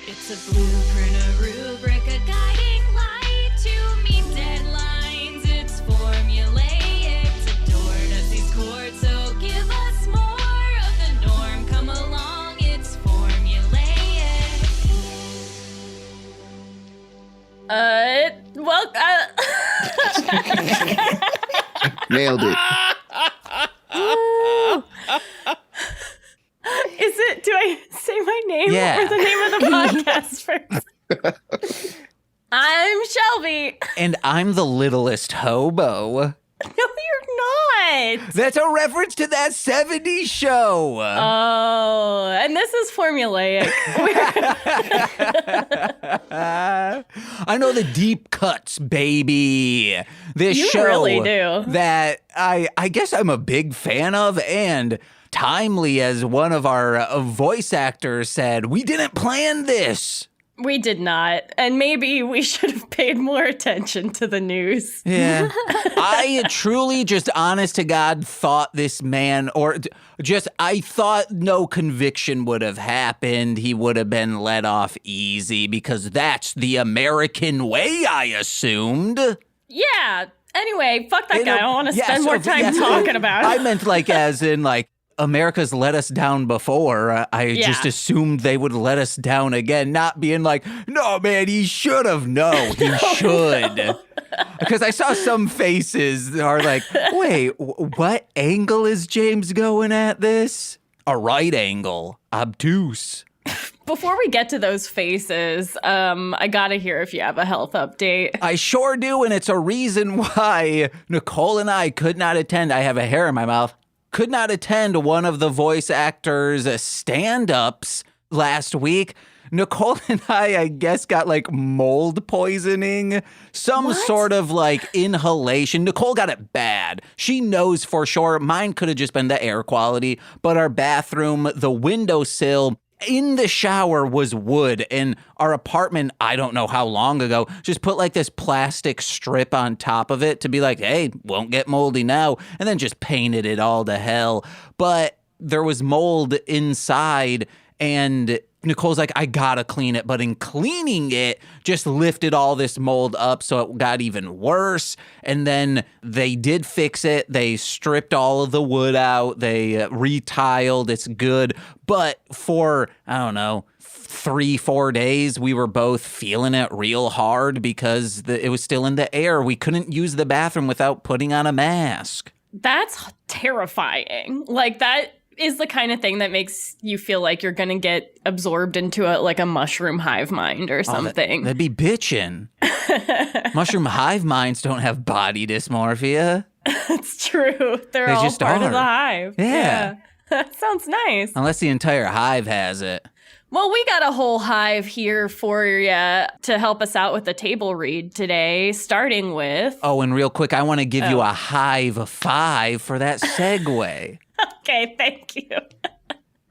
It's a blueprint, a rubric, a guiding light to meet deadlines. It's formulaic to toward us these chords, so give us more of the norm. Come along, it's formulaic. Nailed it. Is it, do I say my name or the name of the podcast first? I'm Shelby. And I'm the littlest hobo. No, you're not. That's a reference to that 70s show. Oh, and this is formulaic. I know the deep cuts, baby. This You show really do. that I guess I'm a big fan of, and timely as one of our voice actors said, we didn't plan this. We did not. And maybe we should have paid more attention to the news. Yeah. I truly, just honest to God, thought this man, I thought no conviction would have happened. He would have been let off easy because that's the American way, I assumed. Yeah. Anyway, fuck that guy. I don't want to spend more time talking about it. I meant as in America's let us down before. I just assumed they would let us down again, not being like, no, man, he should have. No, he should. Because I saw some faces that are like, wait, what angle is James going at this? A right angle. Obtuse. Before we get to those faces, I gotta hear if you have a health update. I sure do, and it's a reason why Nicole and I could not attend. I have a hair in my mouth. Could not attend one of the voice actors' stand-ups last week. Nicole and I guess, got mold poisoning, some sort of inhalation. Nicole got it bad. She knows for sure. Mine could have just been the air quality, but our bathroom, the windowsill in the shower was wood, and our apartment, I don't know how long ago, just put this plastic strip on top of it to be hey, won't get moldy now, and then just painted it all to hell. But there was mold inside, and Nicole's like, I gotta clean it. But in cleaning it, just lifted all this mold up, so it got even worse. And then they did fix it. They stripped all of the wood out. They retiled. It's good. But for, I don't know, 3-4 days, we were both feeling it real hard because it was still in the air. We couldn't use the bathroom without putting on a mask. That's terrifying. That is the kind of thing that makes you feel like you're going to get absorbed into a mushroom hive mind or something. That'd be bitchin'. Mushroom hive minds don't have body dysmorphia. It's true. They all just part of the hive. Yeah. That sounds nice. Unless the entire hive has it. Well, we got a whole hive here for you to help us out with the table read today, starting with... Oh, and real quick, I want to give you a hive 5 for that segue. Okay, thank you.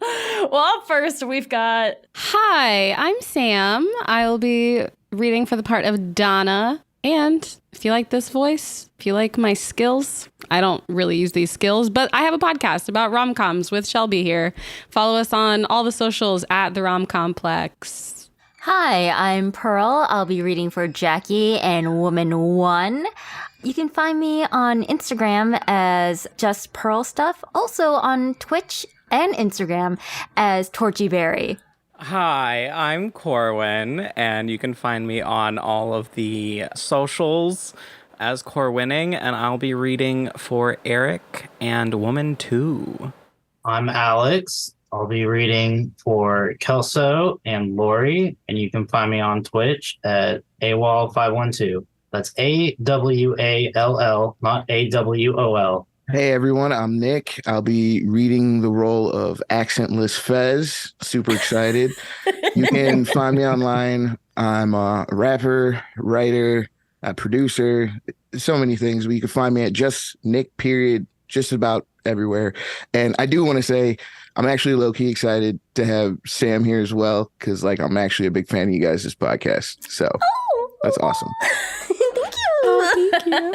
Well, up first, we've got... Hi, I'm Sam. I will be reading for the part of Donna. And if you like this voice, if you like my skills, I don't really use these skills, but I have a podcast about rom-coms with Shelby here. Follow us on all the socials at The Rom Complex. Hi, I'm Pearl. I'll be reading for Jackie and Woman 1. You can find me on Instagram as Just Pearl Stuff, also on Twitch and Instagram as Torchyberry. Hi, I'm Corwyn, and you can find me on all of the socials as Corwynning, and I'll be reading for Eric and Woman 2. I'm Alex. I'll be reading for Kelso and Lori, and you can find me on Twitch at AWALL 512. That's AWALL, not AWOL. Hey everyone, I'm Nick. I'll be reading the role of Accentless Fez. Super excited. You can find me online. I'm a rapper, writer, a producer, so many things. But you can find me at just Nick, period, just about everywhere. And I do want to say I'm actually low-key excited to have Sam here as well, because I'm actually a big fan of you guys' podcast. So that's awesome. Thank you.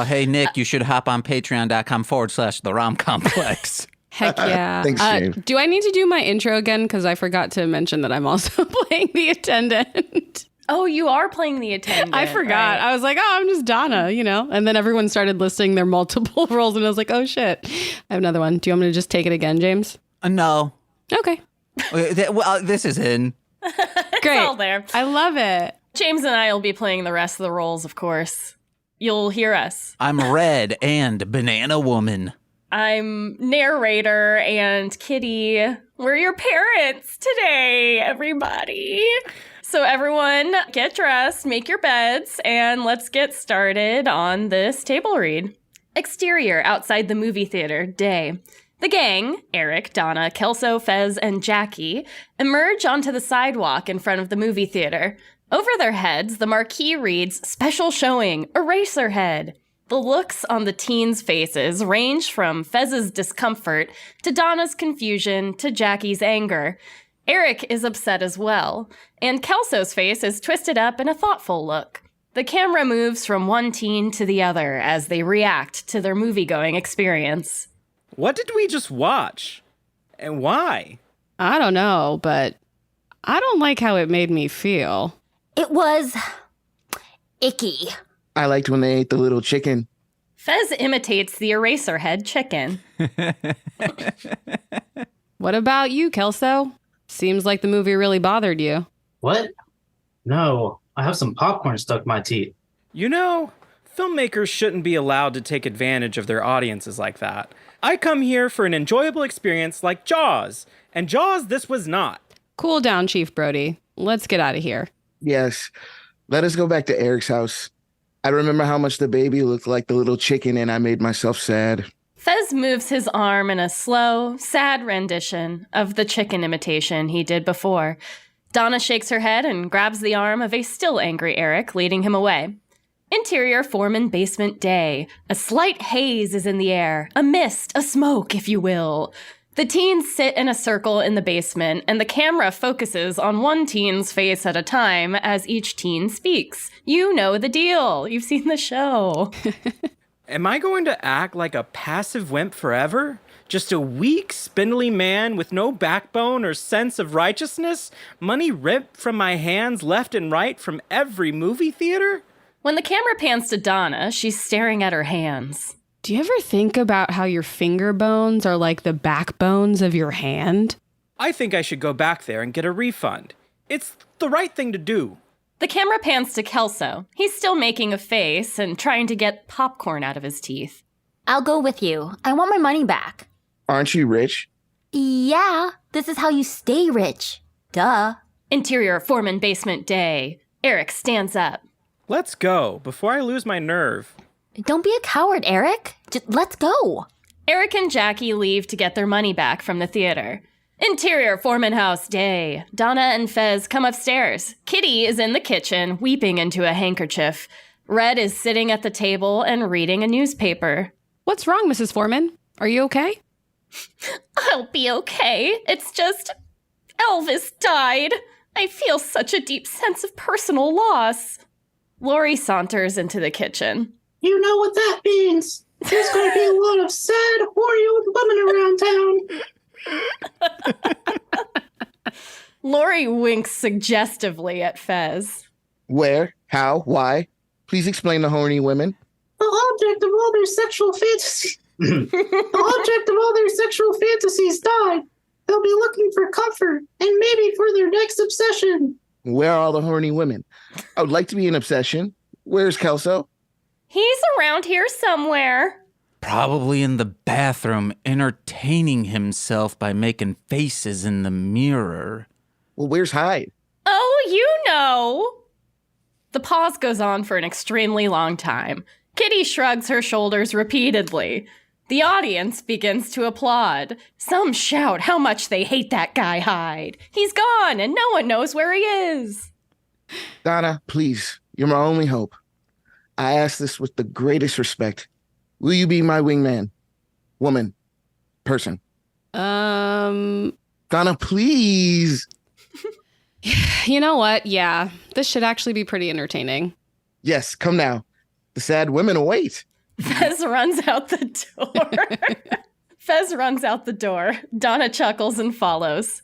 Hey, Nick, you should hop on patreon.com/the Rom Complex. Heck yeah. Thanks, James. Do I need to do my intro again? Because I forgot to mention that I'm also playing the attendant. Oh, you are playing the attendant. I forgot. right? I was like, oh, I'm just Donna, And then everyone started listing their multiple roles, and I was like, oh, shit. I have another one. Do you want me to just take it again, James? No. Okay. Well, this is in. Great. It's all there. I love it. James and I will be playing the rest of the roles, of course. You'll hear us. I'm Red and Banana Woman. I'm narrator and Kitty. We're your parents today, everybody. So everyone, get dressed, make your beds, and let's get started on this table read. Exterior, outside the movie theater, day. The gang, Eric, Donna, Kelso, Fez, and Jackie, emerge onto the sidewalk in front of the movie theater. Over their heads, the marquee reads, Special Showing, Eraserhead. The looks on the teens' faces range from Fez's discomfort to Donna's confusion to Jackie's anger. Eric is upset as well, and Kelso's face is twisted up in a thoughtful look. The camera moves from one teen to the other as they react to their movie-going experience. What did we just watch? And why? I don't know, but I don't like how it made me feel. It was icky. I liked when they ate the little chicken. Fez imitates the Eraserhead chicken. What about you, Kelso? Seems like the movie really bothered you. What? No, I have some popcorn stuck in my teeth. You know, filmmakers shouldn't be allowed to take advantage of their audiences like that. I come here for an enjoyable experience like Jaws, and Jaws this was not. Cool down, Chief Brody. Let's get out of here. Yes. Let us go back to Eric's house. I remember how much the baby looked like the little chicken, and I made myself sad. Fez moves his arm in a slow, sad rendition of the chicken imitation he did before. Donna shakes her head and grabs the arm of a still angry Eric, leading him away. Interior foreman basement day. A slight haze is in the air. A mist, a smoke, if you will. The teens sit in a circle in the basement, and the camera focuses on one teen's face at a time as each teen speaks. You know the deal. You've seen the show. Am I going to act like a passive wimp forever? Just a weak, spindly man with no backbone or sense of righteousness? Money ripped from my hands left and right from every movie theater? When the camera pans to Donna, she's staring at her hands. Do you ever think about how your finger bones are like the backbones of your hand? I think I should go back there and get a refund. It's the right thing to do. The camera pans to Kelso. He's still making a face and trying to get popcorn out of his teeth. I'll go with you. I want my money back. Aren't you rich? Yeah, this is how you stay rich. Duh. Interior foreman basement day. Eric stands up. Let's go, before I lose my nerve. Don't be a coward, Eric. Just let's go. Eric and Jackie leave to get their money back from the theater. Interior foreman house day. Donna and Fez come upstairs. Kitty is in the kitchen, weeping into a handkerchief. Red is sitting at the table and reading a newspaper. What's wrong, Mrs. Foreman? Are you okay? I'll be okay. It's just Elvis died. I feel such a deep sense of personal loss. Lori saunters into the kitchen. You know what that means. There's going to be a lot of sad, horny old women around town. Lori winks suggestively at Fez. Where? How? Why? Please explain the horny women. The object of all their sexual fantasies. The object of all their sexual fantasies died. They'll be looking for comfort and maybe for their next obsession. Where are all the horny women? I would like to be an obsession. Where's Kelso? He's around here somewhere. Probably in the bathroom, entertaining himself by making faces in the mirror. Well, where's Hyde? Oh, you know. The pause goes on for an extremely long time. Kitty shrugs her shoulders repeatedly. The audience begins to applaud. Some shout how much they hate that guy Hyde. He's gone and no one knows where he is. Donna, please, you're my only hope. I ask this with the greatest respect. Will you be my wingman? Woman. Person. Donna, please. You know what? Yeah, this should actually be pretty entertaining. Yes, come now. The sad women await. Fez runs out the door. Fez runs out the door. Donna chuckles and follows.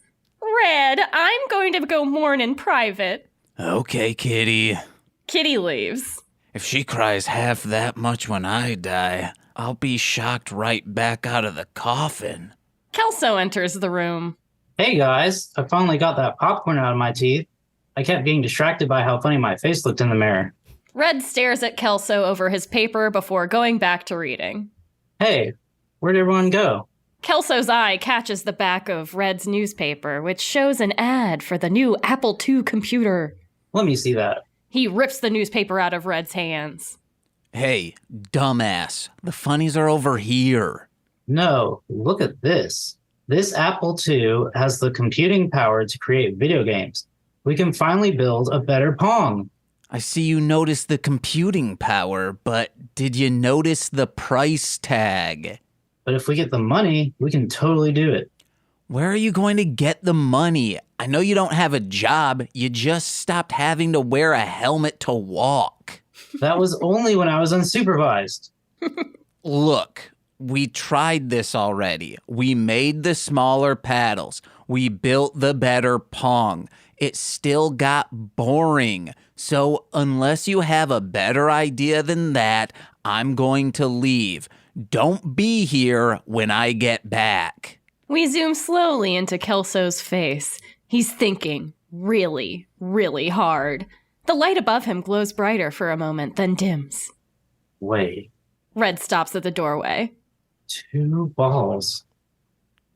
Red, I'm going to go mourn in private. Okay, Kitty. Kitty leaves. If she cries half that much when I die, I'll be shocked right back out of the coffin. Kelso enters the room. Hey guys, I finally got that popcorn out of my teeth. I kept getting distracted by how funny my face looked in the mirror. Red stares at Kelso over his paper before going back to reading. Hey, where'd everyone go? Kelso's eye catches the back of Red's newspaper, which shows an ad for the new Apple II computer. Let me see that. He rips the newspaper out of Red's hands. Hey, dumbass, the funnies are over here. No, look at this. This Apple II has the computing power to create video games. We can finally build a better Pong. I see you noticed the computing power, but did you notice the price tag? But if we get the money, we can totally do it. Where are you going to get the money? I know you don't have a job. You just stopped having to wear a helmet to walk. That was only when I was unsupervised. Look, we tried this already. We made the smaller paddles. We built the better Pong. It still got boring. So unless you have a better idea than that, I'm going to leave. Don't be here when I get back. We zoom slowly into Kelso's face. He's thinking really, really hard. The light above him glows brighter for a moment, then dims. Wait, Red stops at the doorway. 2 balls.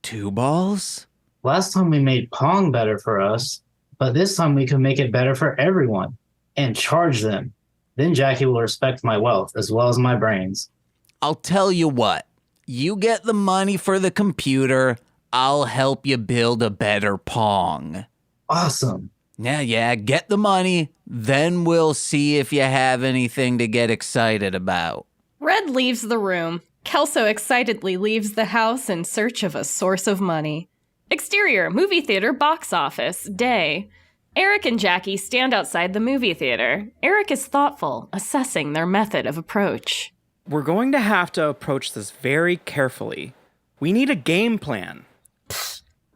2 balls? Last time we made Pong better for us, but this time we can make it better for everyone and charge them. Then Jackie will respect my wealth as well as my brains. I'll tell you what. You get the money for the computer. I'll help you build a better Pong. Awesome. Yeah, get the money. Then we'll see if you have anything to get excited about. Red leaves the room. Kelso excitedly leaves the house in search of a source of money. Exterior, movie theater box office, day. Eric and Jackie stand outside the movie theater. Eric is thoughtful, assessing their method of approach. We're going to have to approach this very carefully. We need a game plan.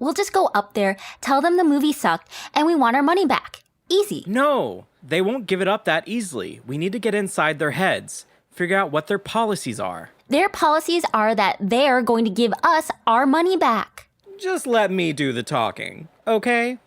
We'll just go up there, tell them the movie sucked, and we want our money back. Easy. No, they won't give it up that easily. We need to get inside their heads, figure out what their policies are. Their policies are that they're going to give us our money back. Just let me do the talking, okay?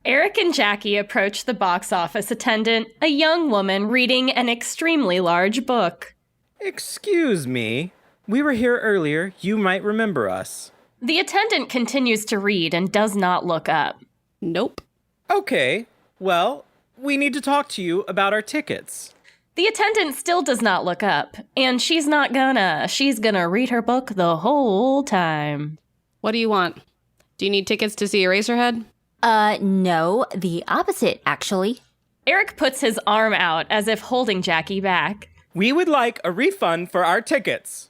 Eric and Jackie approach the box office attendant, a young woman reading an extremely large book. Excuse me. We were here earlier. You might remember us. The attendant continues to read and does not look up. Nope. Okay, well, we need to talk to you about our tickets. The attendant still does not look up, and she's gonna read her book the whole time. What do you want? Do you need tickets to see Eraserhead? No, the opposite, actually. Eric puts his arm out as if holding Jackie back. We would like a refund for our tickets.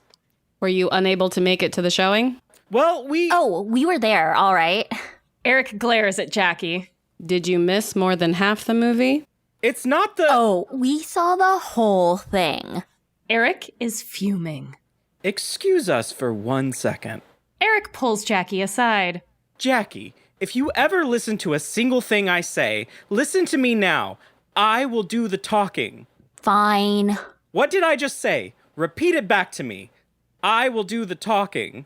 Were you unable to make it to the showing? Well, Oh, we were there, all right. Eric glares at Jackie. Did you miss more than half the movie? It's not the... Oh, we saw the whole thing. Eric is fuming. Excuse us for 1 second. Eric pulls Jackie aside. Jackie, if you ever listen to a single thing I say, listen to me now. I will do the talking. Fine. What did I just say? Repeat it back to me. I will do the talking.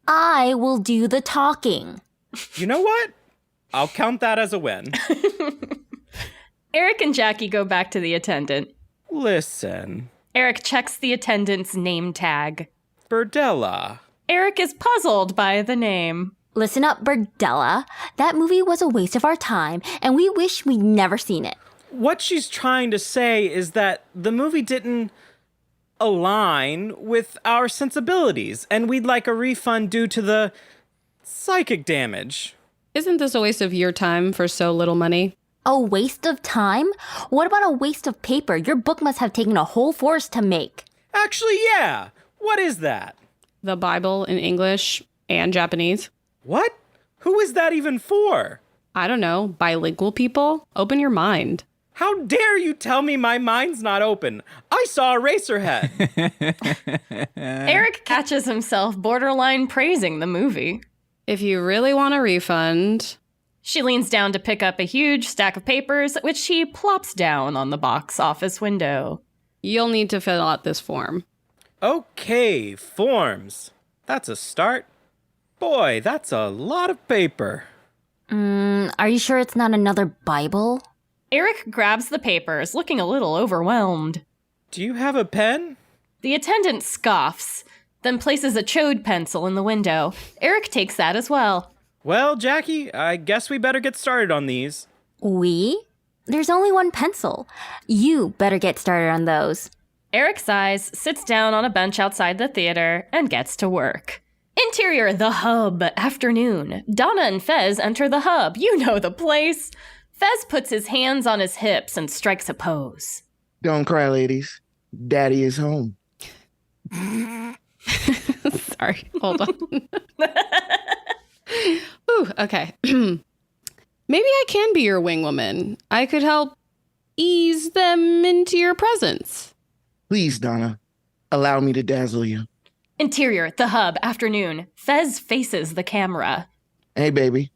I will do the talking. You know what? I'll count that as a win. Eric and Jackie go back to the attendant. Listen. Eric checks the attendant's name tag. Berdella. Eric is puzzled by the name. Listen up, Berdella. That movie was a waste of our time, and we wish we'd never seen it. What she's trying to say is that the movie didn't align with our sensibilities, and we'd like a refund due to the psychic damage. Isn't this a waste of your time for so little money? A waste of time? What about a waste of paper? Your book must have taken a whole forest to make. Actually, yeah. What is that? The Bible in English and Japanese. What? Who is that even for? I don't know. Bilingual people? Open your mind. How dare you tell me my mind's not open? I saw Eraserhead. Eric catches himself borderline praising the movie. If you really want a refund, She leans down to pick up a huge stack of papers, which she plops down on the box office window. you'll need to fill out this form. Okay, forms. That's a start. Boy, that's a lot of paper. Are you sure it's not another Bible? Eric grabs the papers, looking a little overwhelmed. Do you have a pen? The attendant scoffs, then places a chode pencil in the window. Eric takes that as well. Well, Jackie, I guess we better get started on these. We? There's only one pencil. You better get started on those. Eric sighs, sits down on a bench outside the theater, and gets to work. Interior, the hub, afternoon. Donna and Fez enter the hub. You know the place. Fez puts his hands on his hips and strikes a pose. Don't cry, ladies. Daddy is home. Sorry, hold on. Ooh, okay. Maybe I can be your wing woman. I could help ease them into your presence. Please, Donna, allow me to dazzle you. Interior, the hub, afternoon. Fez faces the camera. Hey, baby.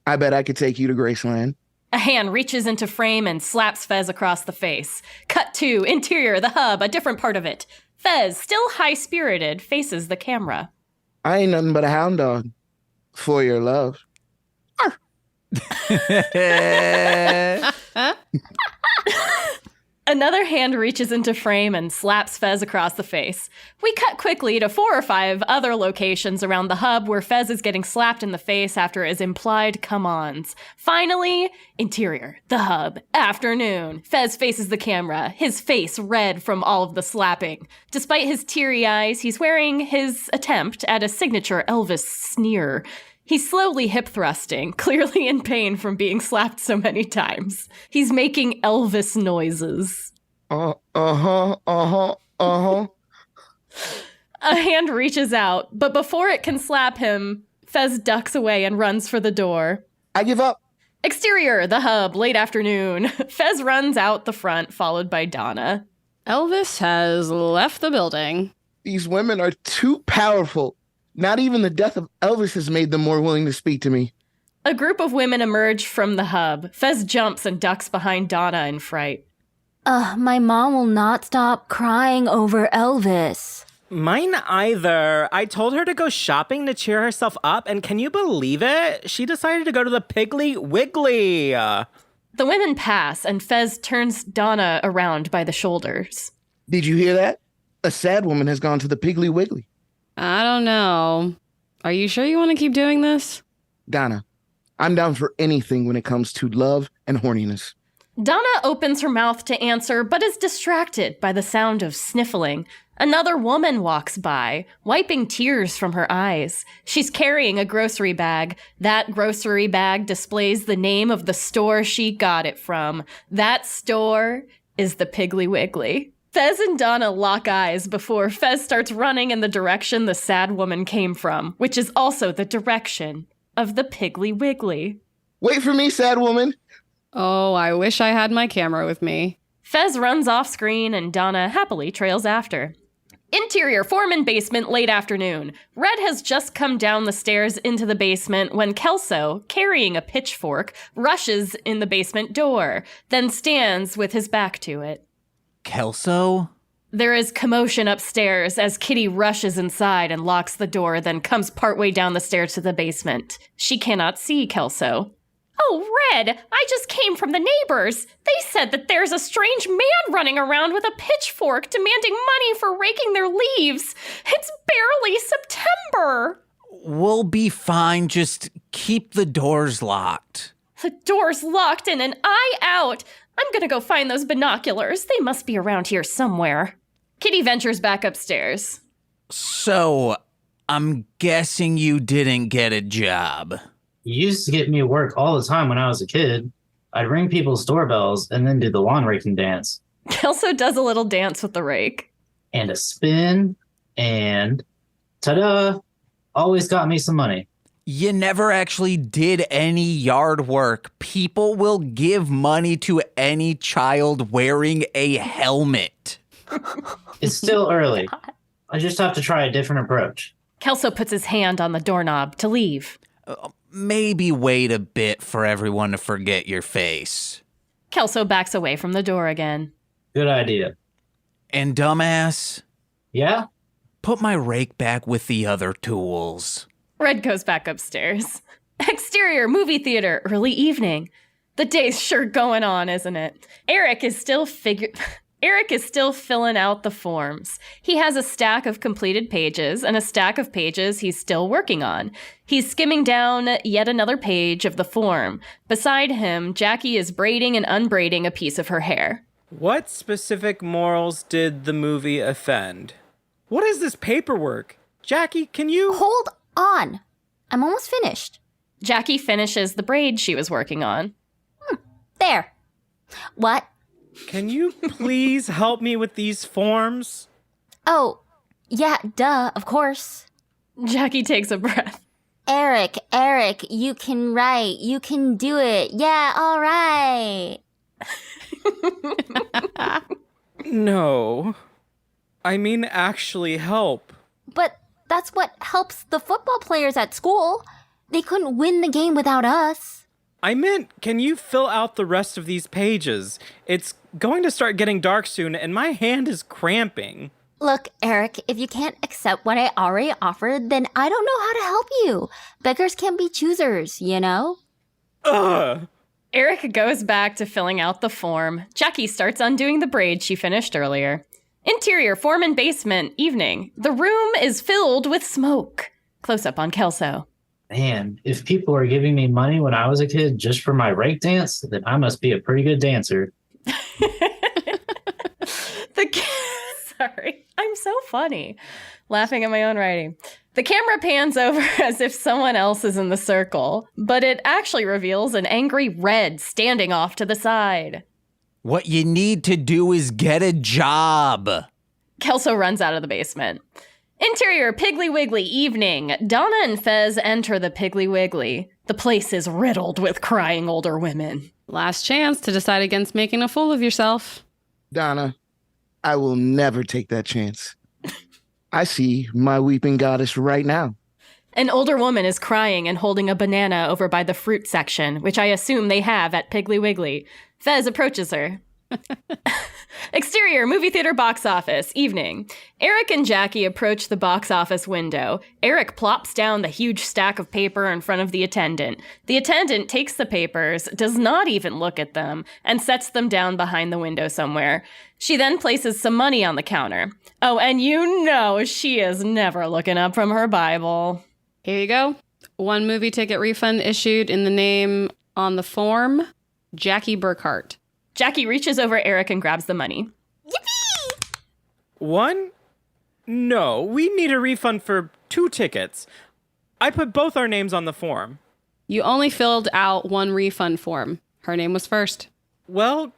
I bet I could take you to Graceland. A hand reaches into frame and slaps Fez across the face. Cut to interior, the hub, a different part of it. Fez, still high-spirited, faces the camera. I ain't nothing but a hound dog. For your love. Another hand reaches into frame and slaps Fez across the face. We cut quickly to 4 or 5 other locations around the hub where Fez is getting slapped in the face after his implied come-ons. Finally, interior, the hub, afternoon. Fez faces the camera, his face red from all of the slapping. Despite his teary eyes, he's wearing his attempt at a signature Elvis sneer. He's slowly hip thrusting, clearly in pain from being slapped so many times. He's making Elvis noises. Uh-huh. A hand reaches out, but before it can slap him, Fez ducks away and runs for the door. I give up. Exterior, the hub, late afternoon. Fez runs out the front, followed by Donna. Elvis has left the building. These women are too powerful. Not even the death of Elvis has made them more willing to speak to me. A group of women emerge from the hub. Fez jumps and ducks behind Donna in fright. My mom will not stop crying over Elvis. Mine either. I told her to go shopping to cheer herself up, and can you believe it? She decided to go to the Piggly Wiggly. The women pass, and Fez turns Donna around by the shoulders. Did you hear that? A sad woman has gone to the Piggly Wiggly. I don't know. Are you sure you want to keep doing this? Donna, I'm down for anything when it comes to love and horniness. Donna opens her mouth to answer, but is distracted by the sound of sniffling. Another woman walks by, wiping tears from her eyes. She's carrying a grocery bag. That grocery bag displays the name of the store she got it from. That store is the Piggly Wiggly. Fez and Donna lock eyes before Fez starts running in the direction the sad woman came from, which is also the direction of the Piggly Wiggly. Wait for me, sad woman. Oh, I wish I had my camera with me. Fez runs off screen and Donna happily trails after. Interior, foreman basement, late afternoon. Red has just come down the stairs into the basement when Kelso, carrying a pitchfork, rushes in the basement door, then stands with his back to it. Kelso? There is commotion upstairs as Kitty rushes inside and locks the door, then comes partway down the stairs to the basement. She cannot see Kelso. Oh, Red, I just came from the neighbors. They said that there's a strange man running around with a pitchfork demanding money for raking their leaves. It's barely September. We'll be fine. Just keep the doors locked. The door's locked and an eye out. I'm gonna go find those binoculars. They must be around here somewhere. Kitty ventures back upstairs. So, I'm guessing you didn't get a job. You used to get me work all the time when I was a kid. I'd ring people's doorbells and then do the lawn raking dance. Kelso does a little dance with the rake. And a spin, and ta-da! Always got me some money. You never actually did any yard work. People will give money to any child wearing a helmet. It's still early. I just have to try a different approach. Kelso puts his hand on the doorknob to leave. Maybe wait a bit for everyone to forget your face. Kelso backs away from the door again. Good idea. And dumbass, Yeah? put my rake back with the other tools. Red goes back upstairs. Exterior movie theater, early evening. The day's sure going on, isn't it? Eric is still filling out the forms. He has a stack of completed pages and a stack of pages he's still working on. He's skimming down yet another page of the form. Beside him, Jackie is braiding and unbraiding a piece of her hair. What specific morals did the movie offend? What is this paperwork? Jackie, can you... Hold on. I'm almost finished. Jackie finishes the braid she was working on. There. What? Can you please help me with these forms? Oh, yeah, duh, of course. Jackie takes a breath. Eric, you can write. You can do it. Yeah, all right. No. I mean actually help. But that's what helps the football players at school. They couldn't win the game without us. I meant, can you fill out the rest of these pages? It's going to start getting dark soon and my hand is cramping. Look, Eric, if you can't accept what I already offered, then I don't know how to help you. Beggars can't be choosers, you know? Ugh. Eric goes back to filling out the form. Jackie starts undoing the braid she finished earlier. Interior, foreman basement, evening. The room is filled with smoke. Close up on Kelso. Man, if people are giving me money when I was a kid just for my rake dance, then I must be a pretty good dancer. Sorry, I'm so funny. Laughing at my own writing. The camera pans over as if someone else is in the circle, but it actually reveals an angry Red standing off to the side. What you need to do is get a job. Kelso runs out of the basement. Interior, Piggly Wiggly, evening. Donna and Fez enter the Piggly Wiggly. The place is riddled with crying older women. Last chance to decide against making a fool of yourself. Donna, I will never take that chance. I see my weeping goddess right now. An older woman is crying and holding a banana over by the fruit section, which I assume they have at Piggly Wiggly. Fez approaches her. Exterior, movie theater box office, evening. Eric and Jackie approach the box office window. Eric plops down the huge stack of paper in front of the attendant. The attendant takes the papers, does not even look at them, and sets them down behind the window somewhere. She then places some money on the counter. Oh, and you know she is never looking up from her Bible. Here you go. 1 movie ticket refund issued in the name on the form, Jackie Burkhart. Jackie reaches over Eric and grabs the money. Yippee! 1? No, we need a refund for 2 tickets. I put both our names on the form. You only filled out 1 refund form. Her name was first. Well,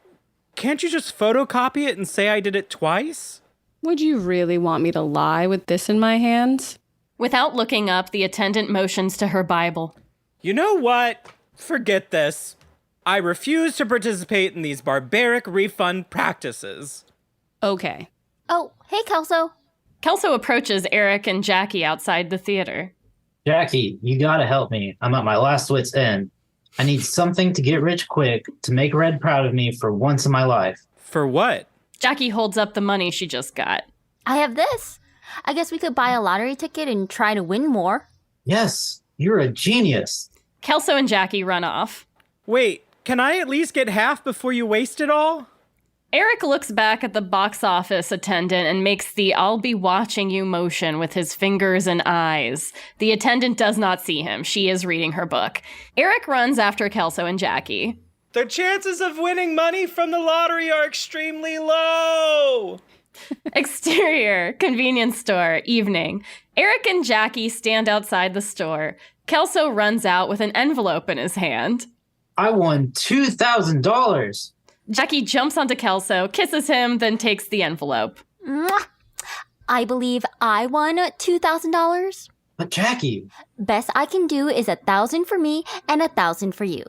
can't you just photocopy it and say I did it twice? Would you really want me to lie with this in my hands? Without looking up, the attendant motions to her Bible. You know what? Forget this. I refuse to participate in these barbaric refund practices. Okay. Oh, hey, Kelso. Kelso approaches Eric and Jackie outside the theater. Jackie, you gotta help me. I'm at my last wit's end. I need something to get rich quick to make Red proud of me for once in my life. For what? Jackie holds up the money she just got. I have this. I guess we could buy a lottery ticket and try to win more. Yes, you're a genius. Kelso and Jackie run off. Wait, can I at least get half before you waste it all? Eric looks back at the box office attendant and makes the "I'll be watching you" motion with his fingers and eyes. The attendant does not see him. She is reading her book. Eric runs after Kelso and Jackie. The chances of winning money from the lottery are extremely low. Exterior, convenience store, evening. Eric and Jackie stand outside the store. Kelso runs out with an envelope in his hand. I won $2,000. Jackie jumps onto Kelso, kisses him, then takes the envelope. Mwah. I believe I won $2,000. But Jackie. Best I can do is 1,000 for me and 1,000 for you.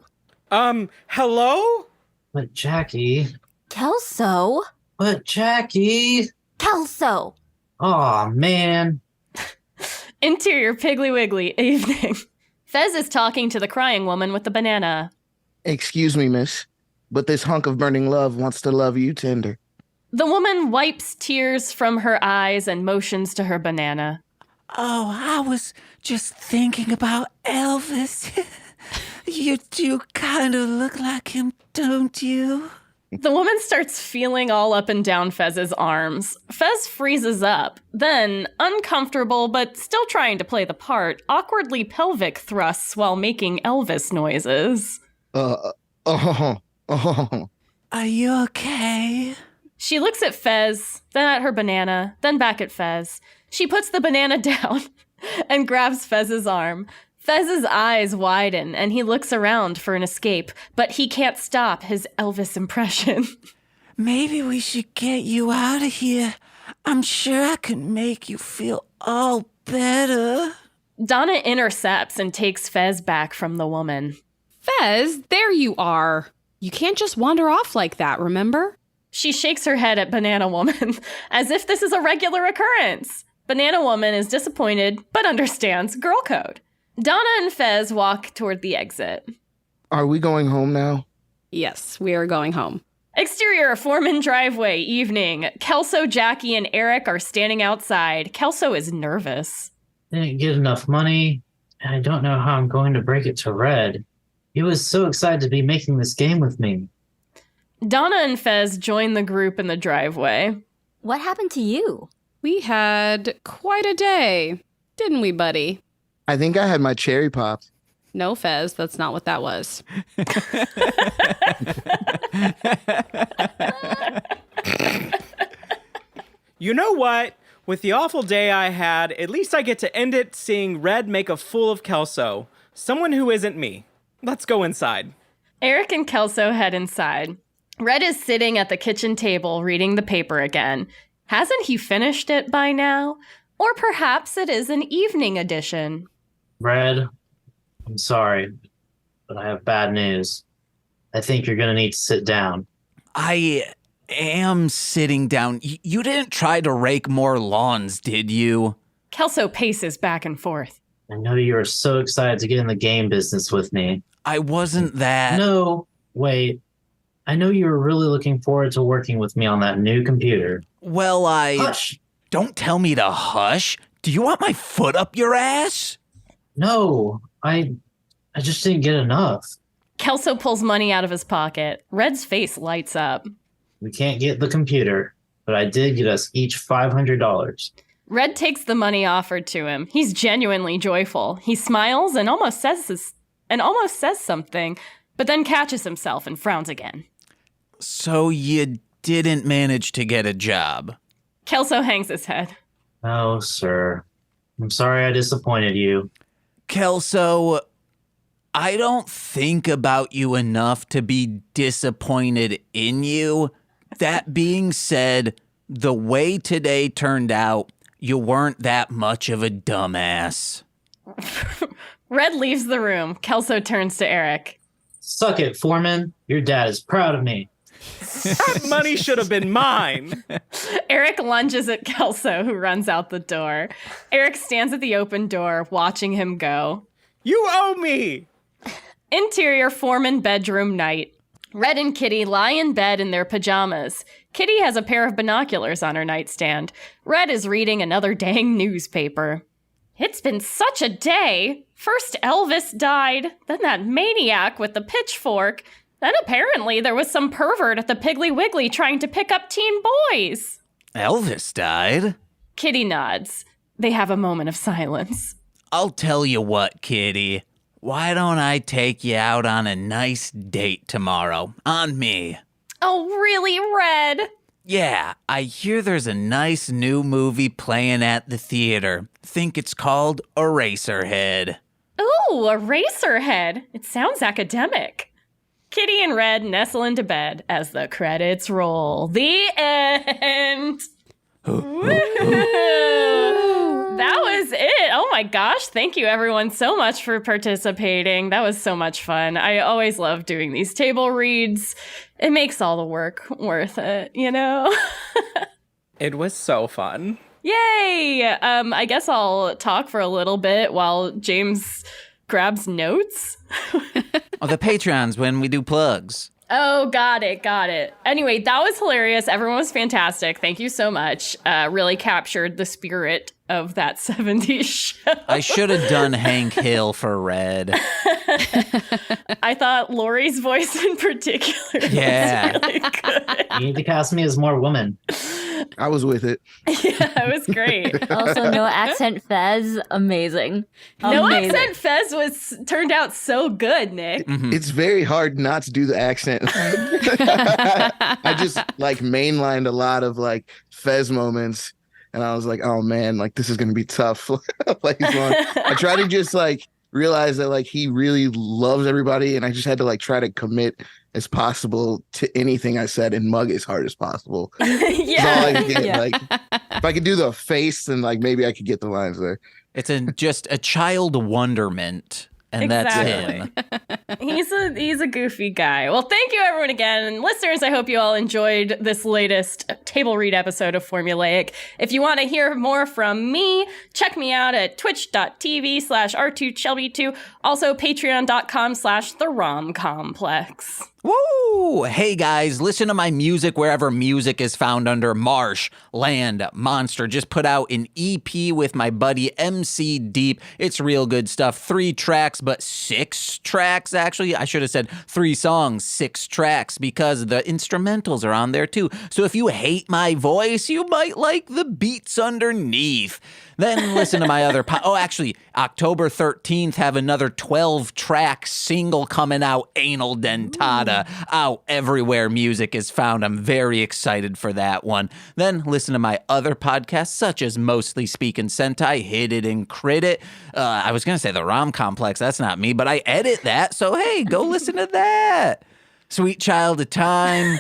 Hello? But Jackie. Kelso? But Jackie. Kelso! Aw, man. Interior Piggly Wiggly evening. Fez is talking to the crying woman with the banana. Excuse me, miss, but this hunk of burning love wants to love you tender. The woman wipes tears from her eyes and motions to her banana. Oh, I was just thinking about Elvis. You do kind of look like him, don't you? The woman starts feeling all up and down Fez's arms. Fez freezes up. Then, uncomfortable but still trying to play the part, awkwardly pelvic thrusts while making Elvis noises. Are you okay? She looks at Fez, then at her banana, then back at Fez. She puts the banana down and grabs Fez's arm. Fez's eyes widen and he looks around for an escape, but he can't stop his Elvis impression. Maybe we should get you out of here. I'm sure I can make you feel all better. Donna intercepts and takes Fez back from the woman. Fez, there you are. You can't just wander off like that, remember? She shakes her head at Banana Woman as if this is a regular occurrence. Banana Woman is disappointed but understands girl code. Donna and Fez walk toward the exit. Are we going home now? Yes, we are going home. Exterior Foreman driveway evening. Kelso, Jackie, and Eric are standing outside. Kelso is nervous. Didn't get enough money, and I don't know how I'm going to break it to Red. He was so excited to be making this game with me. Donna and Fez join the group in the driveway. What happened to you? We had quite a day, didn't we, buddy? I think I had my cherry popped. No, Fez, that's not what that was. You know what? With the awful day I had, at least I get to end it seeing Red make a fool of Kelso. Someone who isn't me. Let's go inside. Eric and Kelso head inside. Red is sitting at the kitchen table reading the paper again. Hasn't he finished it by now? Or perhaps it is an evening edition. Red, I'm sorry, but I have bad news. I think you're going to need to sit down. I am sitting down. You didn't try to rake more lawns, did you? Kelso paces back and forth. I know you are so excited to get in the game business with me. I wasn't that. No, wait. I know you were really looking forward to working with me on that new computer. Well, Hush! Don't tell me to hush. Do you want my foot up your ass? No, I just didn't get enough. Kelso pulls money out of his pocket. Red's face lights up. We can't get the computer, but I did get us each $500. Red takes the money offered to him. He's genuinely joyful. He smiles and almost says something, but then catches himself and frowns again. So you didn't manage to get a job? Kelso hangs his head. No, sir. I'm sorry I disappointed you. Kelso, I don't think about you enough to be disappointed in you. That being said, the way today turned out, you weren't that much of a dumbass. Red leaves the room. Kelso turns to Eric. Suck it, Foreman. Your dad is proud of me. That money should have been mine. Eric lunges at Kelso, who runs out the door. Eric stands at the open door, watching him go. You owe me. Interior Foreman bedroom night. Red and Kitty lie in bed in their pajamas. Kitty has a pair of binoculars on her nightstand. Red is reading another dang newspaper. It's been such a day. First Elvis died, then that maniac with the pitchfork. Then apparently there was some pervert at the Piggly Wiggly trying to pick up teen boys. Elvis died? Kitty nods. They have a moment of silence. I'll tell you what, Kitty. Why don't I take you out on a nice date tomorrow? On me. Oh, really, Red? Yeah, I hear there's a nice new movie playing at the theater. Think it's called Eraserhead. Ooh, Eraserhead. It sounds academic. Kitty and Red nestle into bed as the credits roll. The end. That was it. Oh my my gosh. Thank you, everyone, so much for participating. That was so much fun. I always love doing these table reads. It makes all the work worth it, you know? It was so fun. Yay! I guess I'll talk for a little bit while James grabs notes. Oh, the Patreons when we do plugs. Oh, got it. Anyway, that was hilarious. Everyone was fantastic. Thank you so much. Really captured the spirit of that 70s show. I should have done Hank Hill for Red. I thought Lori's voice in particular Yeah. was really good. You need to cast me as more woman. I was with it. Yeah, it was great. Also, no accent Fez, amazing. No Amazing. accent Fez turned out so good, Nick. It's very hard not to do the accent. I just like mainlined a lot of like Fez moments, and I was like, oh man, like this is gonna be tough. Like, I try to just like realize that like he really loves everybody, and I just had to like try to commit as possible to anything I said and mug as hard as possible. That's all I could get. Yeah. Like if I could do the face, then like maybe I could get the lines there. It's just a child wonderment. And Exactly. that's him. He's a goofy guy. Well, thank you everyone again. And listeners, I hope you all enjoyed this latest table read episode of Formulaic. If you want to hear more from me, check me out at twitch.tv/R2Shelby2. Also patreon.com/theromcomplex. Woo! Hey guys, listen to my music wherever music is found under Marsh, Land, Monster. Just put out an EP with my buddy MC Deep. It's real good stuff. 3 tracks, but 6 tracks actually. I should have said 3 songs, 6 tracks because the instrumentals are on there too. So if you hate my voice, you might like the beats underneath. Then listen to my other actually, October 13th, have another 12-track single coming out, Anal Dentata, out everywhere music is found. I'm very excited for that one. Then listen to my other podcasts, such as Mostly Speakin' Sentai, Hit It and Crit It. I was going to say the Rom Complex. That's not me, but I edit that. So, hey, go listen to that. Sweet Child of Time,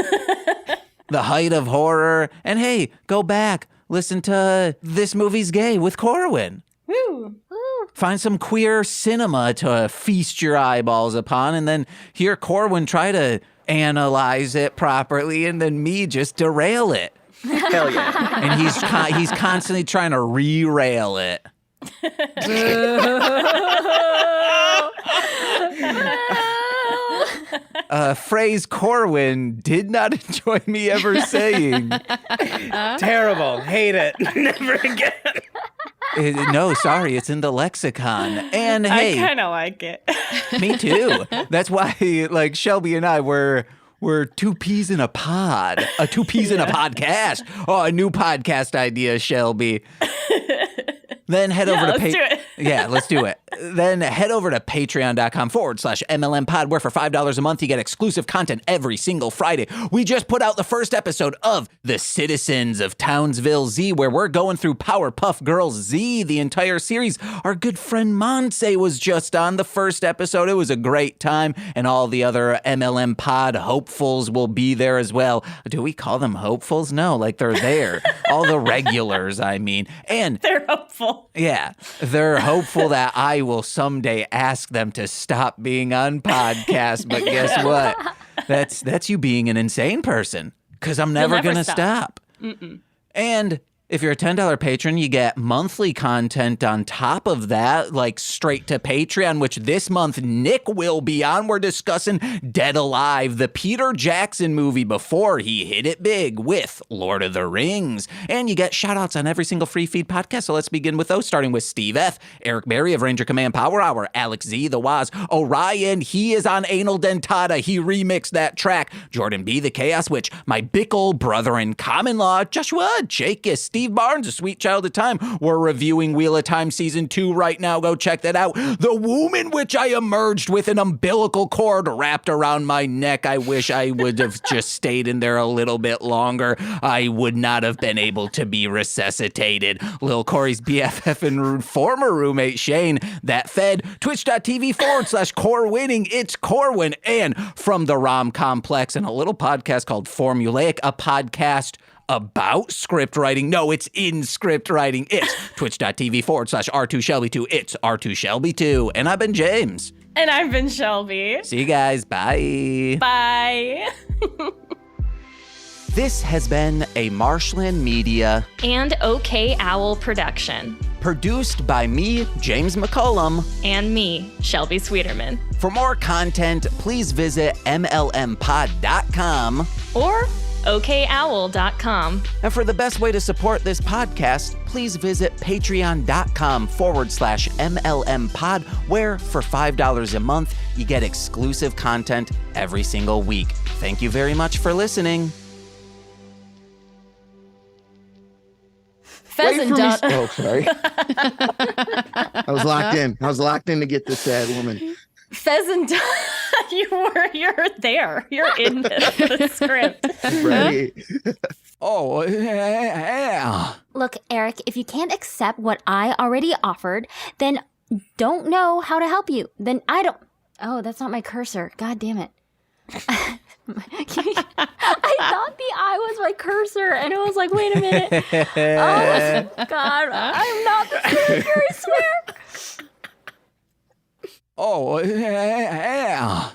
The Height of Horror. And hey, go back. Listen to This Movie's Gay with Corwyn. Woo! Find some queer cinema to feast your eyeballs upon, and then hear Corwyn try to analyze it properly, and then me just derail it. Hell yeah. And he's constantly trying to re-rail it. A phrase Corwyn did not enjoy me ever saying. Terrible. Hate it. Never again. No, sorry, it's in the lexicon. And hey, I kind of like it. me too. That's why, like, Shelby and I were 2 peas in a pod. 2 peas in a podcast. Oh, a new podcast idea, Shelby. Then head over to let's do it. Yeah, let's do it. Then head over to patreon.com/MLM pod, where for $5 a month you get exclusive content every single Friday. We just put out the first episode of The Citizens of Townsville Z, where we're going through Powerpuff Girls Z, the entire series. Our good friend Monse was just on the first episode. It was a great time, and all the other MLM pod hopefuls will be there as well. Do we call them hopefuls? No, like they're there. All the regulars, I mean. And They're hopeful. yeah, they're hopeful that I will someday ask them to stop being on podcasts. But guess what? That's you being an insane person, because I'm never never going to stop. stop. And if you're a $10 patron, you get monthly content on top of that, like straight to Patreon, which this month Nick will be on. We're discussing Dead Alive, the Peter Jackson movie before he hit it big with Lord of the Rings. And you get shout outs on every single free feed podcast. So let's begin with those, starting with Steve F., Eric Berry of Ranger Command Power Hour, Alex Z, The Waz, Orion, he is on Anal Dentata, he remixed that track, Jordan B, The Chaos Witch, my Bickle brother in Common Law, Joshua Jacobs, Steve Barnes, A Sweet Child of Time. We're reviewing Wheel of Time Season 2 right now. Go check that out. The womb in which I emerged with an umbilical cord wrapped around my neck. I wish I would have just stayed in there a little bit longer. I would not have been able to be resuscitated. Lil Corey's BFF and former roommate Shane, That Fed, twitch.tv/Corwinning. It's Corwyn. And from the Rom Complex and a little podcast called Formulaic, a podcast about script writing. No, it's in script writing. It's twitch.tv/R2Shelby2. It's R2Shelby2. And I've been James. And I've been Shelby. See you guys. Bye. Bye. This has been a Marshland Media And OK Owl production. produced by me, James McCollum. And me, Shelby Sweeterman. For more content, please visit mlmpod.com. Or OKOwl.com. And for the best way to support this podcast, please visit patreon.com/MLMpod, where for $5 a month, you get exclusive content every single week. Thank you very much for listening. Pheasant Wait for me. done. Oh, sorry. I was locked in. I was locked in to get this sad woman. Pheasant done. You're there. You're in the script. Right. Oh, yeah. Look, Eric, if you can't accept what I already offered, then don't know how to help you. Then I don't. Oh, that's not my cursor. God damn it. I thought the eye was my cursor, and it was like, wait a minute. Oh, God. I'm not the character, I swear. Oh, yeah.